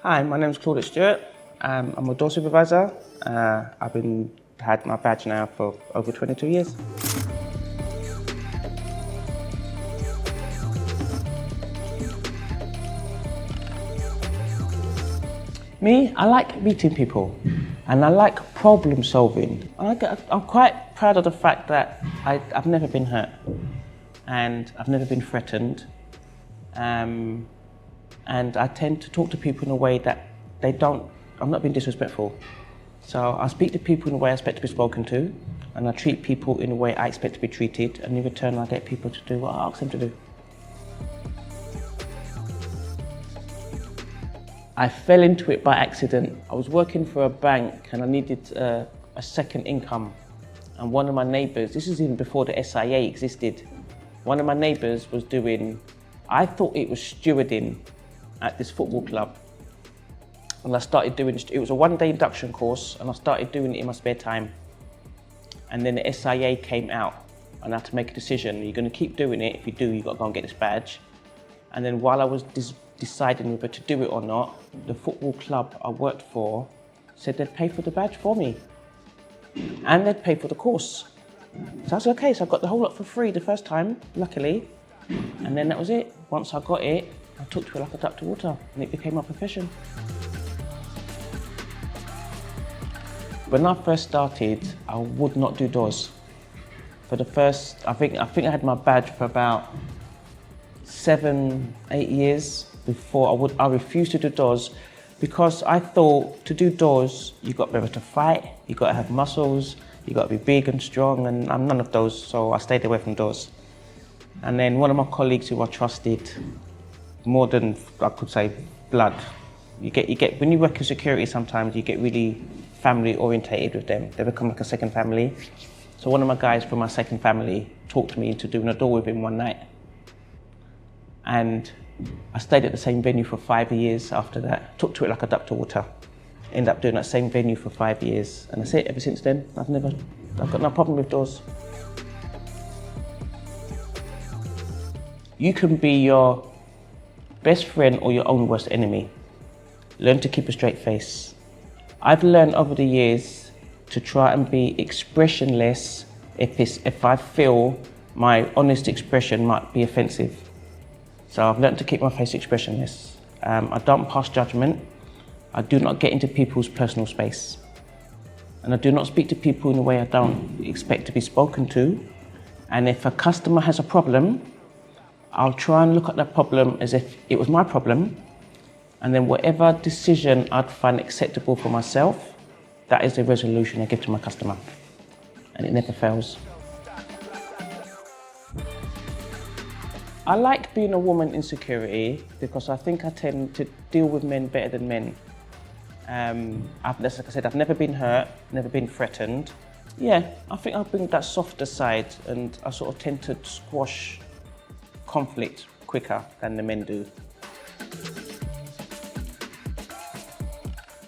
Hi, my name is Claudette Stewart. I'm a door supervisor. I've had my badge now for over 22 years. Me, I like meeting people and I like problem solving. I'm quite proud of the fact that I've never been hurt and I've never been threatened. And I tend to talk to people in a way that I'm not being disrespectful. So I speak to people in a way I expect to be spoken to, and I treat people in a way I expect to be treated, and in return I get people to do what I ask them to do. I fell into it by accident. I was working for a bank and I needed a second income. And one of my neighbours, this is even before the SIA existed, one of my neighbours was I thought it was stewarding at this football club. And I started doing, it was a one-day induction course, and I started doing it in my spare time. And then the SIA came out, and I had to make a decision. You're going to keep doing it. If you do, you've got to go and get this badge. And then while I was deciding whether to do it or not, the football club I worked for said they'd pay for the badge for me. And they'd pay for the course. So I said, okay, so I got the whole lot for free the first time, luckily. And then that was it. Once I got it, I took to it like a duck to water, and it became my profession. When I first started, I would not do doors. For the first, I think I had my badge for about 7, 8 years before I refused to do doors, because I thought to do doors, you got to be able to fight, you got to have muscles, you got to be big and strong, and I'm none of those, so I stayed away from doors. And then one of my colleagues who I trusted more than I could say blood. You get when you work in security, sometimes you get really family orientated with them. They become like a second family. So one of my guys from my second family talked me into doing a door with him one night. And I stayed at the same venue for 5 years after that. Took to it like a duck to water. Ended up doing that same venue for 5 years. And that's it, ever since then. I've got no problem with doors. You can be your best friend or your own worst enemy. Learn to keep a straight face. I've learned over the years to try and be expressionless if I feel my honest expression might be offensive. So I've learned to keep my face expressionless. I don't pass judgment. I do not get into people's personal space. And I do not speak to people in a way I don't expect to be spoken to. And if a customer has a problem, I'll try and look at that problem as if it was my problem, and then whatever decision I'd find acceptable for myself, that is the resolution I give to my customer, and it never fails. I like being a woman in security because I think I tend to deal with men better than men. Like I said, I've never been hurt, never been threatened. Yeah, I think I bring that softer side, and I sort of tend to squash conflict quicker than the men do.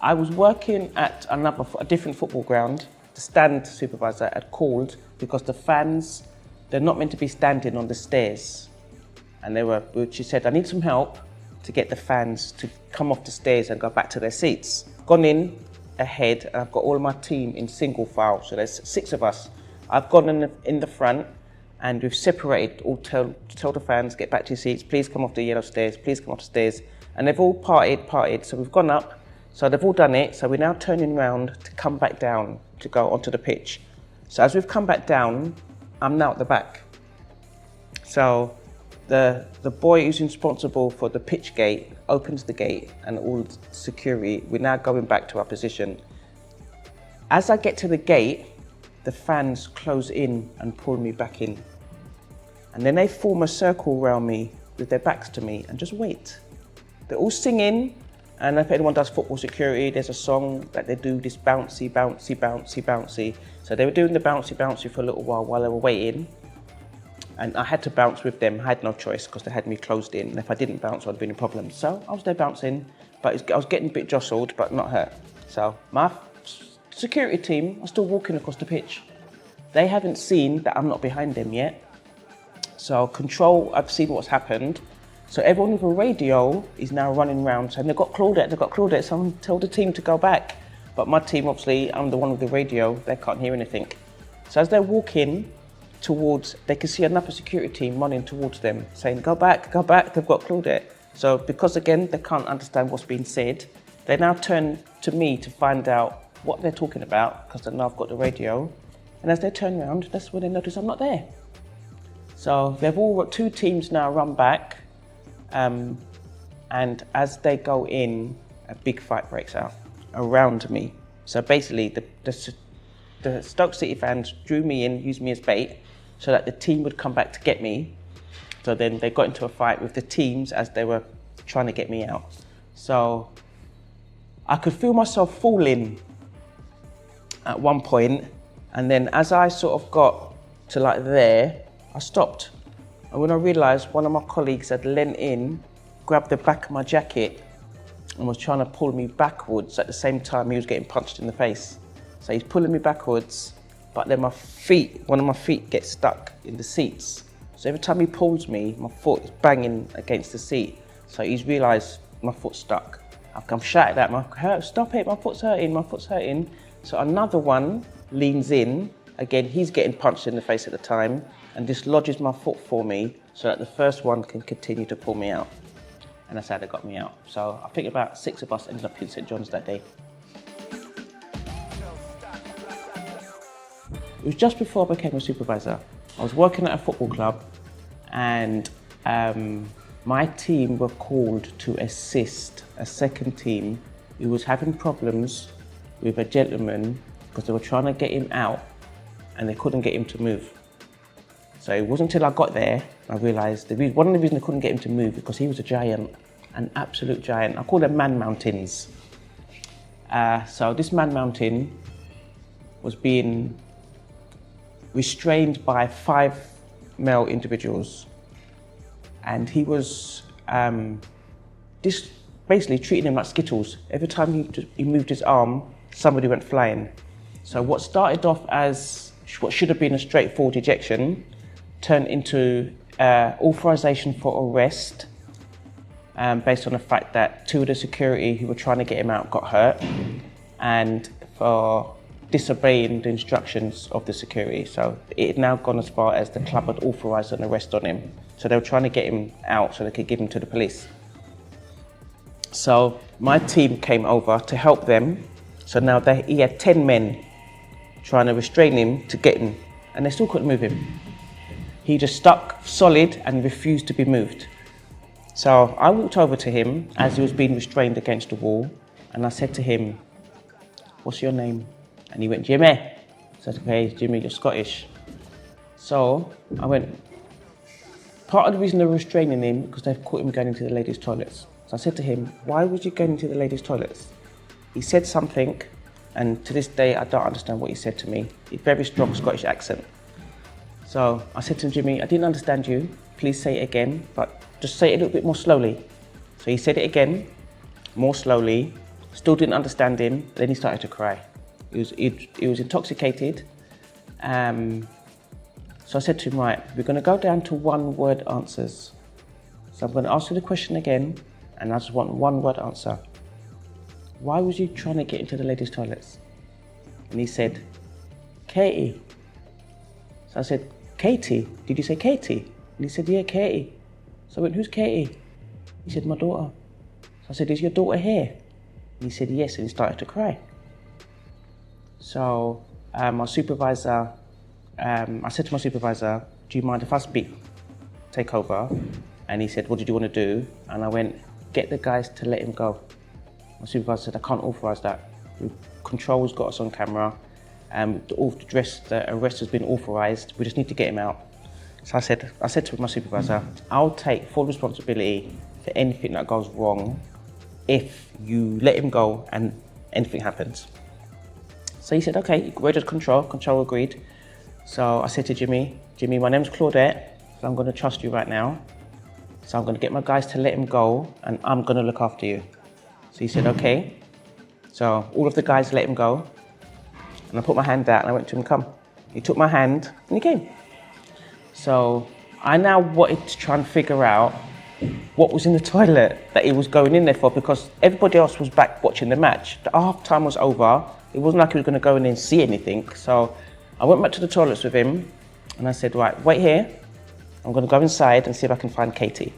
I was working at a different football ground. The stand supervisor had called because the fans, they're not meant to be standing on the stairs. And she said, I need some help to get the fans to come off the stairs and go back to their seats. Gone in ahead, and I've got all of my team in single file, so there's 6 of us. I've gone in the front, and we've separated, all tell the fans, get back to your seats, please come off the yellow stairs, please come off the stairs. And they've all parted, so we've gone up, so they've all done it, so we're now turning around to come back down, to go onto the pitch. So as we've come back down, I'm now at the back. So the boy who's responsible for the pitch gate opens the gate, and all security, we're now going back to our position. As I get to the gate, the fans close in and pull me back in. And then they form a circle around me with their backs to me and just wait. They're all singing, and if anyone does football security, there's a song that they do, this bouncy, bouncy, bouncy, bouncy. So they were doing the bouncy, bouncy for a little while they were waiting. And I had to bounce with them. I had no choice because they had me closed in. And if I didn't bounce, I'd be in a problem. So I was there bouncing, but I was getting a bit jostled, but not hurt. So my security team are still walking across the pitch. They haven't seen that I'm not behind them yet. So control, I've seen what's happened. So everyone with a radio is now running around saying, they've got Claudette, someone tell the team to go back. But my team, obviously, I'm the one with the radio, they can't hear anything. So as they're walking towards, they can see another security team running towards them, saying, go back, they've got Claudette. So because again, they can't understand what's being said, they now turn to me to find out what they're talking about, because they know I've got the radio. And as they turn around, that's when they notice I'm not there. So they've all got two teams now run back, and as they go in, a big fight breaks out around me. So basically, the Stoke City fans drew me in, used me as bait, so that the team would come back to get me. So then they got into a fight with the teams as they were trying to get me out. So I could feel myself falling at one point, and then as I sort of got to like there, I stopped. And when I realised one of my colleagues had leant in, grabbed the back of my jacket and was trying to pull me backwards at the same time he was getting punched in the face. So he's pulling me backwards, but then one of my feet gets stuck in the seats. So every time he pulls me, my foot is banging against the seat. So he's realised my foot's stuck. I've come shouting at him, stop it, my foot's hurting. So another one leans in, again, he's getting punched in the face at the time, and dislodges my foot for me so that the first one can continue to pull me out. And that's how they got me out. So I think about 6 of us ended up in St John's that day. It was just before I became a supervisor. I was working at a football club, and my team were called to assist a second team who was having problems with a gentleman because they were trying to get him out and they couldn't get him to move. So it wasn't until I got there I realised one of the reasons they couldn't get him to move because he was a giant, an absolute giant. I call them man mountains. So this man mountain was being restrained by 5 male individuals, and he was basically treating him like Skittles. Every time he moved his arm, somebody went flying. So what started off as what should have been a straightforward ejection turned into authorization for arrest based on the fact that 2 of the security who were trying to get him out got hurt, and for disobeying the instructions of the security. So it had now gone as far as the club had authorised an arrest on him. So they were trying to get him out so they could give him to the police. So my team came over to help them. So now he had 10 men trying to restrain him to get him, and they still couldn't move him. He just stuck solid and refused to be moved. So I walked over to him as he was being restrained against the wall, and I said to him, "What's your name?" And he went, "Jimmy." I said, "Okay, Jimmy, you're Scottish." So I went, part of the reason they were restraining him because they've caught him going into the ladies' toilets. So I said to him, "Why was you going into the ladies' toilets?" He said something, and to this day, I don't understand what he said to me. He had a very strong Scottish accent. So I said to him, "Jimmy, I didn't understand you. Please say it again, but just say it a little bit more slowly." So he said it again, more slowly, still didn't understand him, then he started to cry. He was intoxicated. So I said to him, "Right, we're going to go down to 1-word answers. So I'm going to ask you the question again, and I just want 1-word answer. Why was you trying to get into the ladies' toilets?" And he said, "Katie." So I said, "Katie? Did you say Katie?" And he said, "Yeah, Katie." So I went, "Who's Katie?" He said, "My daughter." So I said, "Is your daughter here?" And he said, "Yes," and he started to cry. So my supervisor, I said to my supervisor, "Do you mind if I take over?" And he said, "What did you want to do?" And I went, "Get the guys to let him go." My supervisor said, "I can't authorise that. Control's got us on camera. The arrest has been authorised. We just need to get him out." So I said to my supervisor, "I'll take full responsibility for anything that goes wrong if you let him go and anything happens." So he said, "Okay, we're just Control." Control agreed. So I said to Jimmy, "My name's Claudette, so I'm going to trust you right now. So I'm going to get my guys to let him go, and I'm going to look after you." So he said, "Okay." So all of the guys let him go, and I put my hand out and I went to him, "Come." He took my hand and he came. So I now wanted to try and figure out what was in the toilet that he was going in there for, because everybody else was back watching the match. The half time was over. It wasn't like he was going to go in and see anything. So I went back to the toilets with him and I said, right, wait here. I'm going to go inside and see if I can find Katie.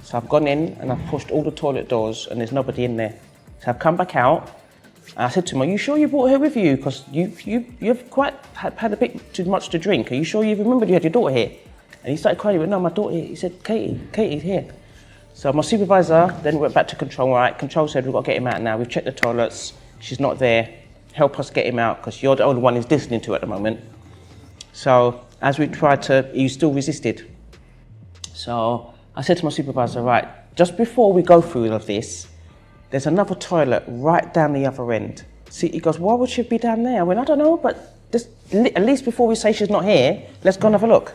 So I've gone in and I've pushed all the toilet doors and there's nobody in there. So I've come back out and I said to him, are you sure you brought her with you? Because you've quite had a bit too much to drink. Are you sure you remembered you had your daughter here? And he started crying. He went, no, my daughter. He said, Katie's here. So my supervisor then went back to control. Right, control said, we've got to get him out now. We've checked the toilets. She's not there. Help us get him out because you're the only one he's listening to at the moment. So as we tried to, he still resisted. So I said to my supervisor, right, just before we go through all of this, there's another toilet right down the other end. See, he goes, why would she be down there? I went, I don't know, but just, at least before we say she's not here, let's go and have a look.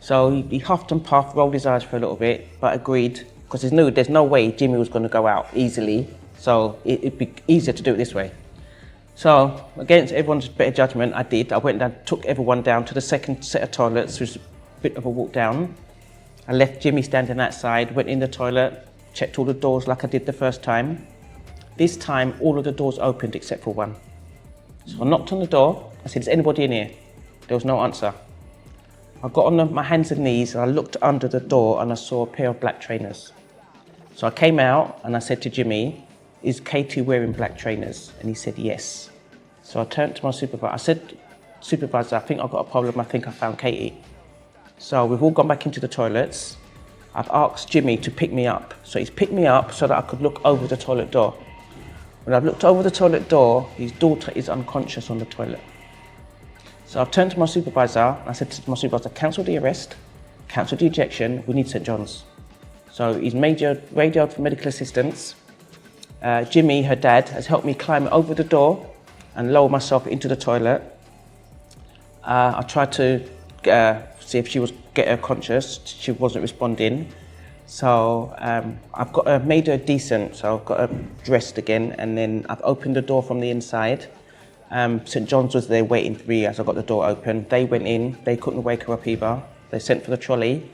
So he huffed and puffed, rolled his eyes for a little bit, but agreed, because there's no way Jimmy was going to go out easily, so it'd be easier to do it this way. So, against everyone's better judgment, I did. I went and took everyone down to the second set of toilets, which was a bit of a walk down. I left Jimmy standing outside, went in the toilet, checked all the doors like I did the first time. This time, all of the doors opened except for one. So I knocked on the door. I said, is anybody in here? There was no answer. I got on my hands and knees and I looked under the door and I saw a pair of black trainers. So I came out and I said to Jimmy, is Katie wearing black trainers? And he said, yes. So I turned to my supervisor. I said, supervisor, I think I've got a problem. I think I found Katie. So we've all gone back into the toilets. I've asked Jimmy to pick me up. So he's picked me up so that I could look over the toilet door. When I've looked over the toilet door, his daughter is unconscious on the toilet. So I've turned to my supervisor, and I said to my supervisor, cancel the arrest, cancel the ejection, we need St. John's. So he's radioed for medical assistance. Jimmy, her dad, has helped me climb over the door and lower myself into the toilet. I tried to see if she was get her conscious, she wasn't responding. So I've made her decent, so I've got her dressed again, and then I've opened the door from the inside. St. John's was there waiting for me as I got the door open. They went in, they couldn't wake her up either. They sent for the trolley.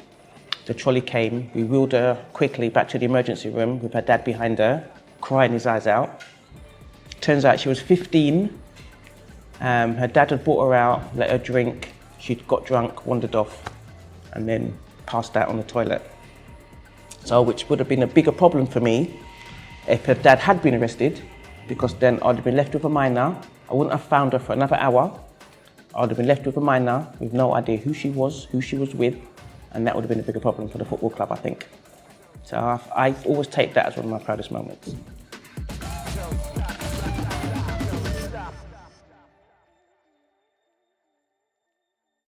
The trolley came, we wheeled her quickly back to the emergency room with her dad behind her, crying his eyes out. Turns out she was 15. Her dad had brought her out, let her drink. She got drunk, wandered off, and then passed out on the toilet. So, which would have been a bigger problem for me if her dad had been arrested, because then I'd have been left with a minor. I wouldn't have found her for another hour. I'd have been left with a minor with no idea who she was with, and that would have been a bigger problem for the football club, I think. So I always take that as one of my proudest moments.